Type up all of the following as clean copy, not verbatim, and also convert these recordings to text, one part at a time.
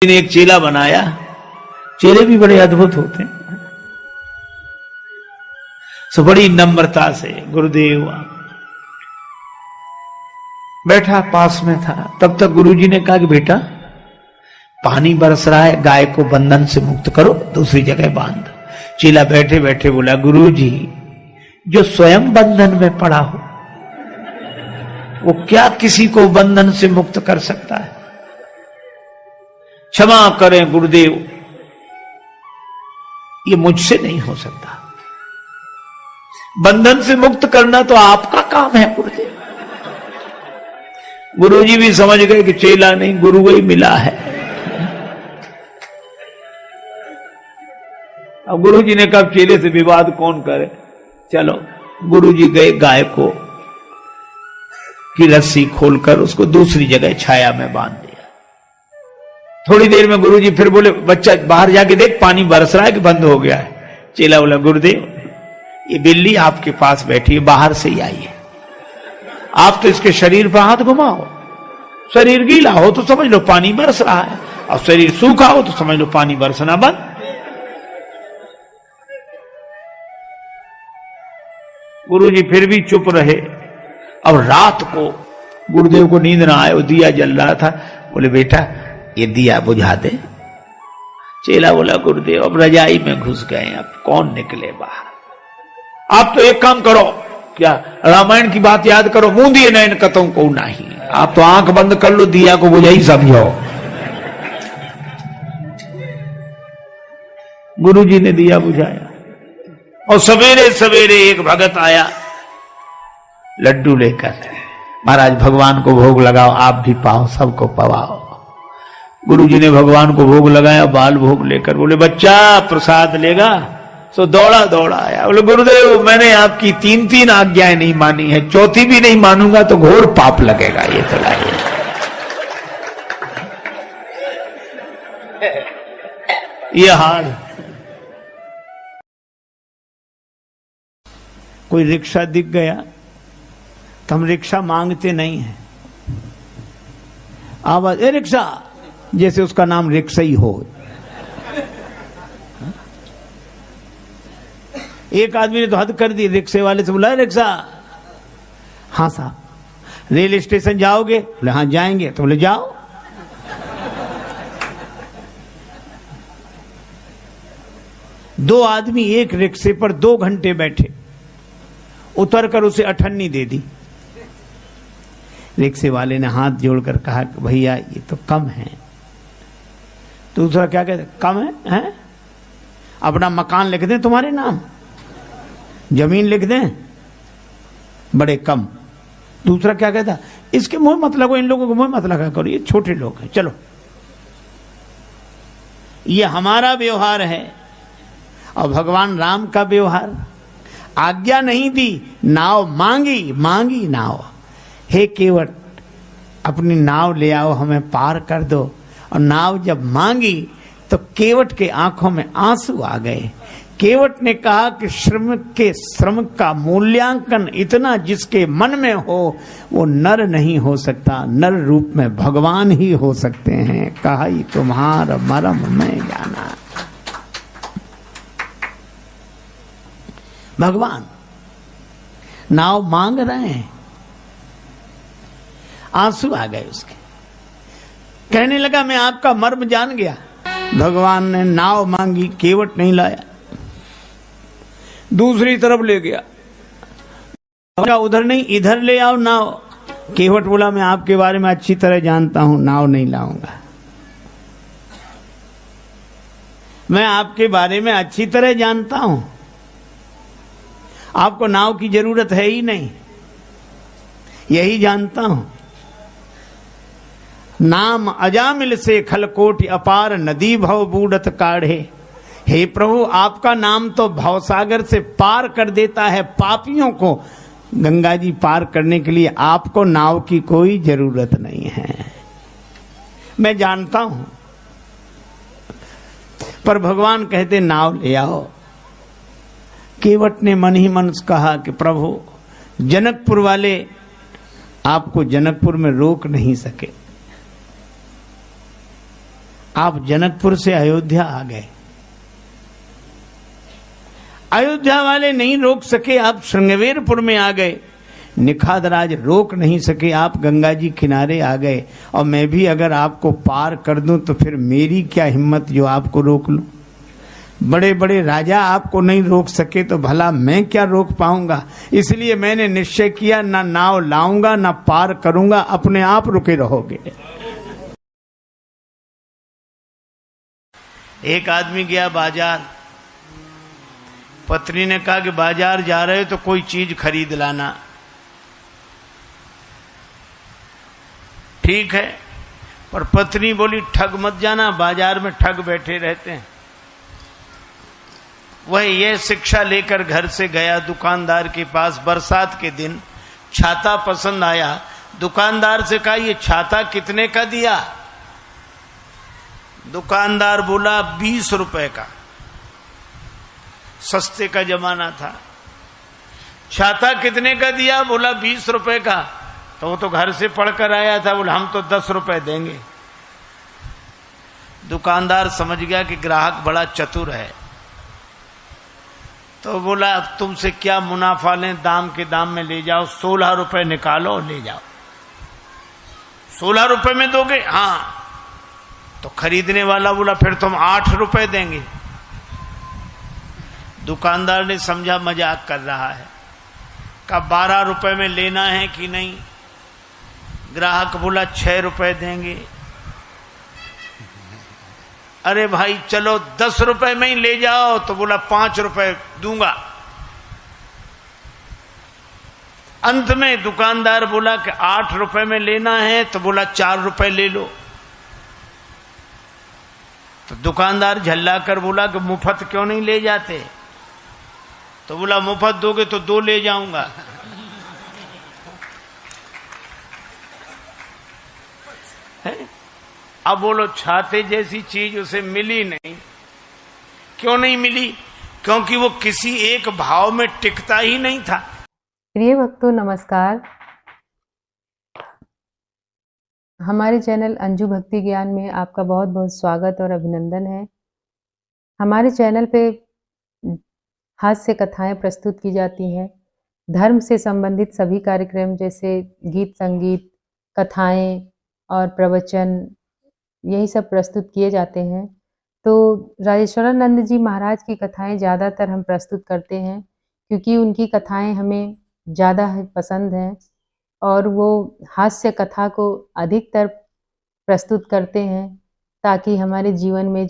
जी ने एक चेला बनाया। चेले भी बड़े अद्भुत होते हैं। सो बड़ी नम्रता से गुरुदेव बैठा पास में था। तब तक गुरुजी ने कहा कि बेटा पानी बरस रहा है, गाय को बंधन से मुक्त करो, दूसरी जगह बांध। चेला बैठे बैठे बोला, गुरुजी जो स्वयं बंधन में पड़ा हो वो क्या किसी को बंधन से मुक्त कर सकता है? क्षमा करें गुरुदेव, ये मुझसे नहीं हो सकता। बंधन से मुक्त करना तो आपका काम है गुरुदेव। गुरुजी भी समझ गए कि चेला नहीं गुरु वही मिला है। अब गुरुजी ने कहा चेले से विवाद कौन करे, चलो। गुरुजी गए, गाय को की रस्सी खोलकर उसको दूसरी जगह छाया में बांध दिया। थोड़ी देर में गुरुजी फिर बोले, बच्चा बाहर जाके देख पानी बरस रहा है कि बंद हो गया है। चेला बोला, गुरुदेव ये बिल्ली आपके पास बैठी है, बाहर से ही आई है। आप तो इसके शरीर पर हाथ घुमाओ, शरीर गीला हो तो समझ लो पानी बरस रहा है, और शरीर सूखा हो तो समझ लो पानी बरसना बंद। गुरुजी फिर भी चुप रहे। अब रात को गुरुदेव को नींद ना आए, वो दिया जल रहा था। बोले बेटा ये दिया बुझा दे। चेला बोला, गुरुदेव अब रजाई में घुस गए, अब कौन निकले बाहर। आप तो एक काम करो, क्या रामायण की बात याद करो, मुंह दिए नयन कतों को नहीं। आप तो आंख बंद कर लो, दिया को बुझा ही समझो। गुरुजी ने दिया बुझाया और सवेरे सवेरे एक भगत आया लड्डू लेकर, महाराज भगवान को भोग लगाओ, आप भी पाओ, सबको पवाओ। गुरुजी ने भगवान को भोग लगाया, बाल भोग लेकर बोले, बच्चा प्रसाद लेगा? सो दौड़ा दौड़ा आया। बोले, गुरुदेव मैंने आपकी 3 आज्ञाएं नहीं मानी है, चौथी भी नहीं मानूंगा तो घोर पाप लगेगा। ये तो लाइए ये हाल। कोई रिक्शा दिख गया तो हम रिक्शा मांगते नहीं है, आवाज ए रिक्शा, जैसे उसका नाम रिक्शा ही हो। एक आदमी ने तो हद कर दी, रिक्शे वाले से बोला, रिक्शा? हाँ साहब। रेल स्टेशन जाओगे? बोले हाँ जाएंगे। तो बोले जाओ। दो आदमी एक रिक्शे पर 2 घंटे बैठे, उतरकर उसे अठन्नी दे दी। रिक्शे वाले ने हाथ जोड़कर कहा कि भैया ये तो कम है। दूसरा क्या कहता, कम है? अपना मकान लिख दें तुम्हारे नाम, जमीन लिख दें, बड़े कम। दूसरा क्या कहता, इसके मुंह मत लगो, इन लोगों को मुंह मत लगा करो, ये छोटे लोग हैं, चलो। ये हमारा व्यवहार है और भगवान राम का व्यवहार। आज्ञा नहीं दी, नाव मांगी नाव। हे केवट अपनी नाव ले आओ, हमें पार कर दो। और नाव जब मांगी तो केवट के आंखों में आंसू आ गए। केवट ने कहा कि श्रम का मूल्यांकन इतना जिसके मन में हो वो नर नहीं हो सकता, नर रूप में भगवान ही हो सकते हैं। कहा तुम्हारा मरम मैं जाना। भगवान नाव मांग रहे हैं, आंसू आ गए उसके। कहने लगा मैं आपका मर्म जान गया। भगवान ने नाव मांगी, केवट नहीं लाया, दूसरी तरफ ले गया। उधर नहीं, इधर ले आओ नाव। केवट बोला मैं आपके बारे में अच्छी तरह जानता हूं, नाव नहीं लाऊंगा। मैं आपके बारे में अच्छी तरह जानता हूं, आपको नाव की जरूरत है ही नहीं, यही जानता हूं। नाम अजामिल से खलकोट अपार नदी भव बूढ़त काढ़े। हे प्रभु आपका नाम तो भवसागर से पार कर देता है पापियों को। गंगा जी पार करने के लिए आपको नाव की कोई जरूरत नहीं है, मैं जानता हूं। पर भगवान कहते नाव ले आओ। केवट ने मन ही मन कहा कि प्रभु जनकपुर वाले आपको जनकपुर में रोक नहीं सके, आप जनकपुर से अयोध्या आ गए, अयोध्या वाले नहीं रोक सके, आप श्रृंगवेरपुर में आ गए, निखाद राज रोक नहीं सके, आप गंगा जी किनारे आ गए। और मैं भी अगर आपको पार कर दूं तो फिर मेरी क्या हिम्मत जो आपको रोक लूं। बड़े बड़े राजा आपको नहीं रोक सके तो भला मैं क्या रोक पाऊंगा। इसलिए मैंने निश्चय किया, ना नाव लाऊंगा ना पार करूंगा, अपने आप रुके रहोगे। एक आदमी गया बाजार, पत्नी ने कहा कि बाजार जा रहे हो तो कोई चीज खरीद लाना। ठीक है, पर पत्नी बोली ठग मत जाना, बाजार में ठग बैठे रहते हैं। वह यह शिक्षा लेकर घर से गया दुकानदार के पास। बरसात के दिन छाता पसंद आया, दुकानदार से कहा ये छाता कितने का दिया। दुकानदार बोला 20 रुपए का, सस्ते का जमाना था। छाता कितने का दिया, बोला 20 रुपए का। तो वो तो घर से पढ़कर आया था, बोला हम तो 10 रुपए देंगे। दुकानदार समझ गया कि ग्राहक बड़ा चतुर है, तो बोला अब तुमसे क्या मुनाफा लें, दाम के दाम में ले जाओ, 16 रुपए निकालो ले जाओ। 16 रुपए में दोगे? हाँ। तो खरीदने वाला बोला फिर तुम 8 रुपए देंगे। दुकानदार ने समझा मजाक कर रहा है, कहा 12 रुपए में लेना है कि नहीं। ग्राहक बोला 6 रुपए देंगे। अरे भाई चलो 10 रुपए में ही ले जाओ, तो बोला 5 रुपए दूंगा। अंत में दुकानदार बोला कि 8 रुपए में लेना है, तो बोला 4 रुपए ले लो। तो दुकानदार झल्ला कर बोला कि मुफ्त क्यों नहीं ले जाते। तो बोला मुफ्त दोगे तो 2 ले जाऊंगा। अब बोलो छाते जैसी चीज उसे मिली नहीं। क्यों नहीं मिली? क्योंकि वो किसी एक भाव में टिकता ही नहीं था। प्रिय भक्तों नमस्कार, हमारे चैनल अंजू भक्ति ज्ञान में आपका बहुत बहुत स्वागत और अभिनंदन है। हमारे चैनल पे हास्य कथाएं प्रस्तुत की जाती हैं। धर्म से संबंधित सभी कार्यक्रम जैसे गीत संगीत, कथाएं और प्रवचन, यही सब प्रस्तुत किए जाते हैं। तो राजेश्वरानंद जी महाराज की कथाएं ज़्यादातर हम प्रस्तुत करते हैं, क्योंकि उनकी कथाएं हमें ज़्यादा पसंद हैं और वो हास्य कथा को अधिकतर प्रस्तुत करते हैं, ताकि हमारे जीवन में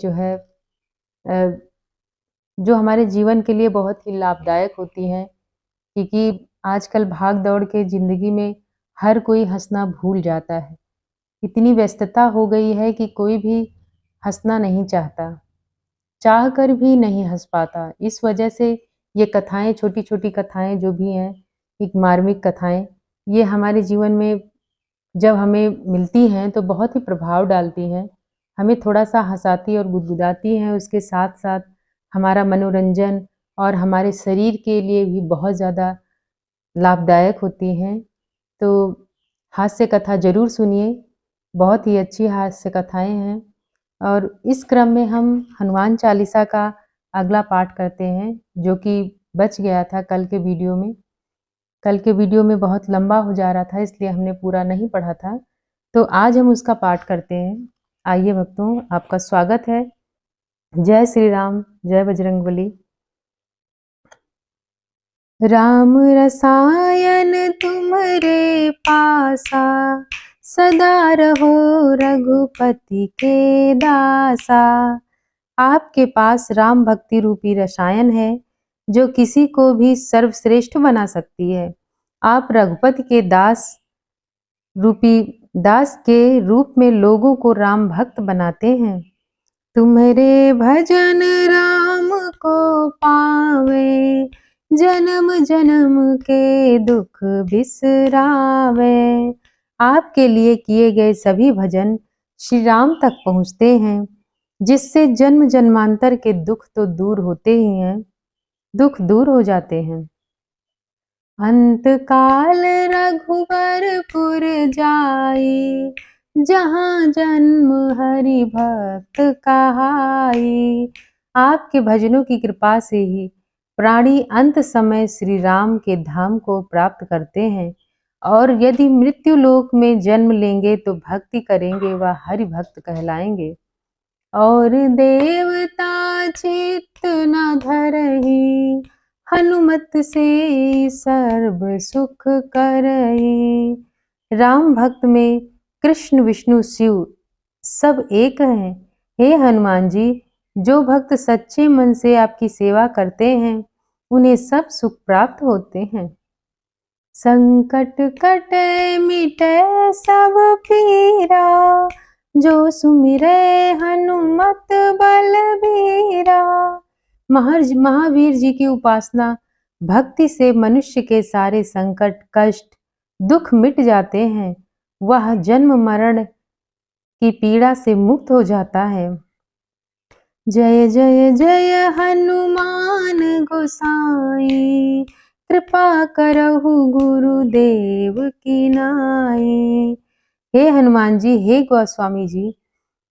जो हमारे जीवन के लिए बहुत ही लाभदायक होती हैं। क्योंकि आजकल भाग दौड़ के ज़िंदगी में हर कोई हंसना भूल जाता है। इतनी व्यस्तता हो गई है कि कोई भी हंसना नहीं चाहता, चाह कर भी नहीं हंस पाता। इस वजह से ये कथाएं, छोटी छोटी कथाएं जो भी हैं, एक मार्मिक कथाएं, ये हमारे जीवन में जब हमें मिलती हैं तो बहुत ही प्रभाव डालती हैं। हमें थोड़ा सा हंसाती और गुदगुदाती हैं, उसके साथ साथ हमारा मनोरंजन और हमारे शरीर के लिए भी बहुत ज़्यादा लाभदायक होती हैं। तो हास्य कथा ज़रूर सुनिए, बहुत ही अच्छी हास्य कथाएं हैं। और इस क्रम में हम हनुमान चालीसा का अगला पाठ करते हैं, जो कि बच गया था कल के वीडियो में। कल के वीडियो में बहुत लंबा हो जा रहा था, इसलिए हमने पूरा नहीं पढ़ा था। तो आज हम उसका पाठ करते हैं। आइए भक्तों, आपका स्वागत है। जय श्री राम, जय बजरंगबली। राम रसायन तुम्हारे पासा, सदा रहो रघुपति के दासा। आपके पास राम भक्ति रूपी रसायन है, जो किसी को भी सर्वश्रेष्ठ बना सकती है। आप रघुपति के दास के रूप में लोगों को राम भक्त बनाते हैं। तुम्हारे भजन राम को पावे, जन्म जन्म के दुख बिसरावे। आपके लिए किए गए सभी भजन श्री राम तक पहुँचते हैं, जिससे जन्म जन्मांतर के दुख तो दूर होते ही हैं, दुख दूर हो जाते हैं। अंत काल रघुबरपुर जाई, जहाँ जन्म हरि भक्त कहाई। आपके भजनों की कृपा से ही प्राणी अंत समय श्री राम के धाम को प्राप्त करते हैं, और यदि मृत्यु लोक में जन्म लेंगे तो भक्ति करेंगे, वह हरि भक्त कहलाएंगे। और देवता चित्त न धरहि, हनुमत से सर्व सुख करहि। राम भक्त में कृष्ण विष्णु शिव सब एक हैं। हे हनुमान जी, जो भक्त सच्चे मन से आपकी सेवा करते हैं उन्हें सब सुख प्राप्त होते हैं। संकट कटे मिटे सब पीरा, जो सुमिरे हनुमत बलबीरा। महावीर जी की उपासना भक्ति से मनुष्य के सारे संकट कष्ट दुख मिट जाते हैं। वह जन्म मरण की पीड़ा से मुक्त हो जाता है। जय जय जय हनुमान गोसाई, कृपा करहु गुरुदेव की नाई। हे हनुमान जी, हे गोस्वामी जी,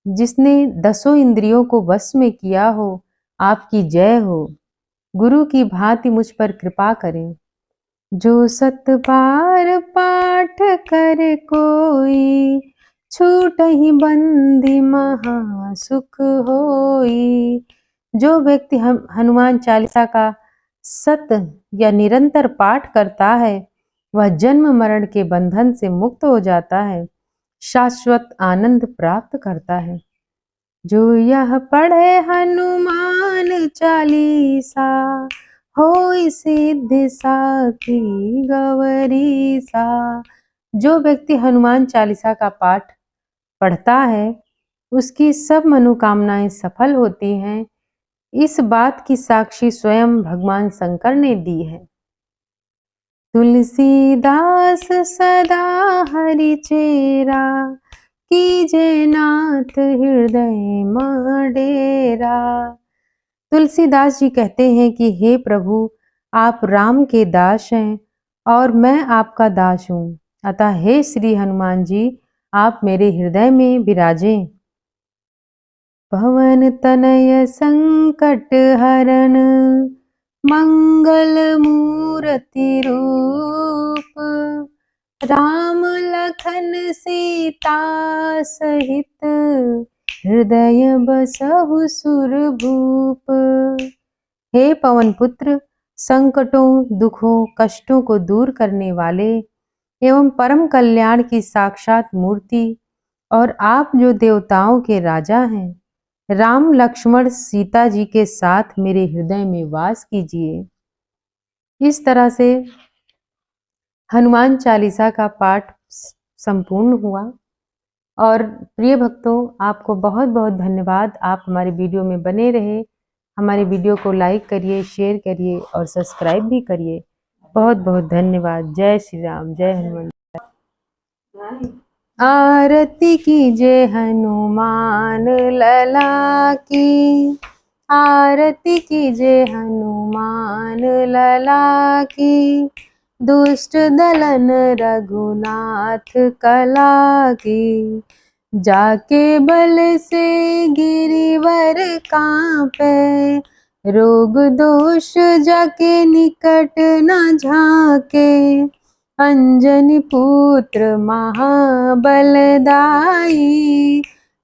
जिसने 10 इंद्रियों को वश में किया हो, आपकी जय हो। गुरु की भांति मुझ पर कृपा करें। जो 7 बार पाठ कर कोई, छूटहि बंदी महा सुख होई। जो व्यक्ति हनुमान चालीसा का सत या निरंतर पाठ करता है, वह जन्म मरण के बंधन से मुक्त हो जाता है, शाश्वत आनंद प्राप्त करता है। जो यह पढ़े हनुमान चालीसा, होई सिद्धि साखी गौरीसा। जो व्यक्ति हनुमान चालीसा का पाठ पढ़ता है, उसकी सब मनोकामनाएं सफल होती हैं। इस बात की साक्षी स्वयं भगवान शंकर ने दी है। तुलसीदास सदा हरि चेरा, कीजे नाथ हृदय मह डेरा। तुलसीदास जी कहते हैं कि हे प्रभु, आप राम के दास हैं और मैं आपका दास हूँ, अतः हे श्री हनुमान जी, आप मेरे हृदय में विराजें। पवन तनय संकट हरण, मंगल मूर्ति रूप। राम लखन सीता सहित, हृदय बसहु सुरभूप। हे पवन पुत्र, संकटों दुखों कष्टों को दूर करने वाले एवं परम कल्याण की साक्षात मूर्ति, और आप जो देवताओं के राजा हैं, राम लक्ष्मण सीता जी के साथ मेरे हृदय में वास कीजिए। इस तरह से हनुमान चालीसा का पाठ संपूर्ण हुआ। और प्रिय भक्तों, आपको बहुत बहुत धन्यवाद। आप हमारे वीडियो में बने रहे। हमारे वीडियो को लाइक करिए, शेयर करिए और सब्सक्राइब भी करिए। बहुत बहुत धन्यवाद। जय श्री राम, जय हनुमान। आरती कीजिए हनुमान लला की, आरती कीजिए हनुमान लला की। दुष्ट दलन रघुनाथ कला की, जाके बल से गिरिवर कांपे। रोग दोष जाके निकट न झाके, अंजनी पुत्र महाबलदाई।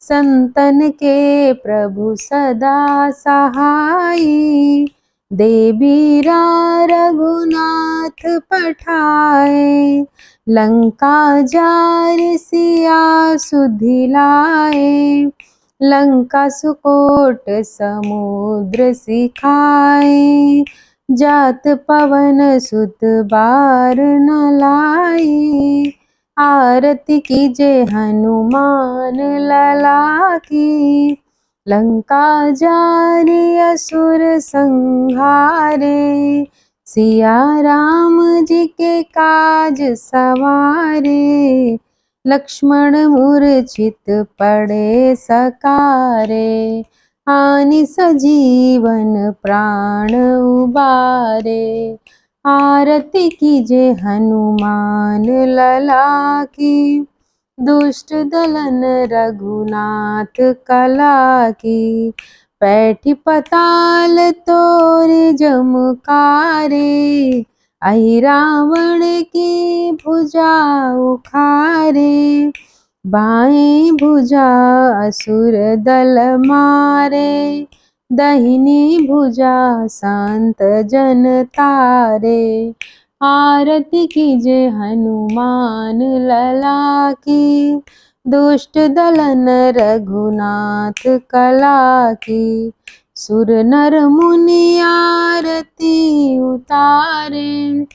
संतन के प्रभु सदा सहाई, देवीरा रघुनाथ पठाए। लंका जार सिया सुधिलाए, लंका सुकोट समुद्र सिखाए। जात पवन सुत बार न लाई, आरती कीजिए हनुमान लला की। लंका जारी असुर संहारे, सिया राम जी के काज सवारे। लक्ष्मण मूर्छित पड़े सकारे, आनि सजीवन प्राण उबारे। आरती कीजिए हनुमान लला की। दुष्ट दलन रघुनाथ कला की। पैठी पताल तोरे जमकारे, आई रावण की भुजा उखारे। बाएं भुजा असुर दल मारे, दाहिनी भुजा संत जन तारे। आरती कीजे हनुमान लला की, दुष्ट दलन रघुनाथ कला की। सुर नर मुनि आरती उतारे,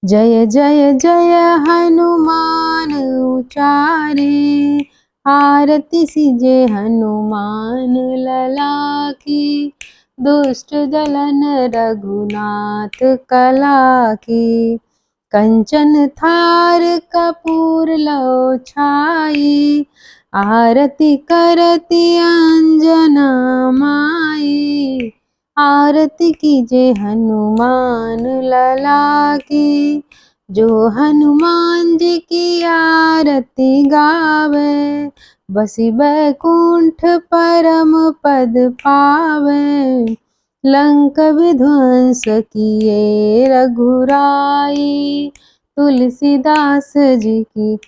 जय जय जय हनुमान उचारे। आरती सिजे हनुमान लला की, दुष्ट दलन रघुनाथ कला की। कंचन थार कपूर लो छाई, आरती करती अंजना माई। आरती कीजे हनुमान लला की, जो हनुमान जी की आरती गावे, बसी बैकुंठ परम पद पावे। लंक विध्वंस किए रघुराई, तुलसीदास जी की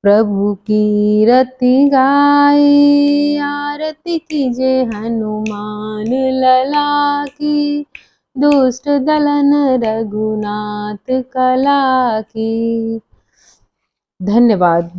प्रभु की रति गाई। आरती कीजे हनुमान लला की, दुष्ट दलन रघुनाथ कला की। धन्यवाद।